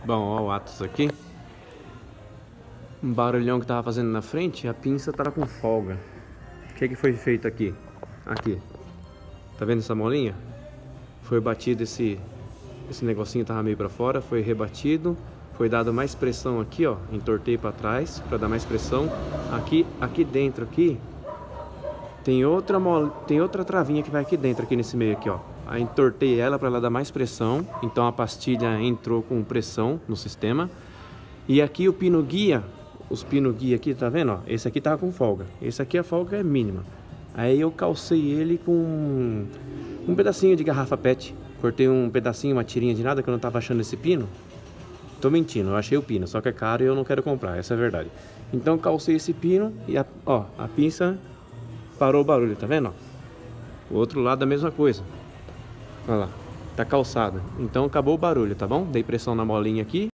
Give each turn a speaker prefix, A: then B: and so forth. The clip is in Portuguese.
A: Bom, ó o Atos aqui. Um barulhão que tava fazendo na frente, a pinça tava com folga. O que foi feito aqui? Aqui. Tá vendo essa molinha? Foi batido esse negocinho, tava meio pra fora, foi rebatido. Foi dado mais pressão aqui, ó. Entortei pra trás pra dar mais pressão. Aqui dentro aqui tem outra travinha que vai aqui dentro, aqui nesse meio aqui, ó. Aí entortei ela para ela dar mais pressão. Então a pastilha entrou com pressão no sistema. E aqui o pino guia, os pino guia aqui, tá vendo, ó? Esse aqui tava com folga. Esse aqui a folga é mínima. Aí eu calcei ele com um pedacinho de garrafa PET. Cortei um pedacinho, uma tirinha de nada, que eu não tava achando esse pino. Tô mentindo, eu achei o pino, só que é caro e eu não quero comprar, essa é a verdade. Então calcei esse pino e a pinça parou o barulho, tá vendo? O outro lado a mesma coisa. Olha lá, tá calçado. Então acabou o barulho, tá bom? Dei pressão na molinha aqui.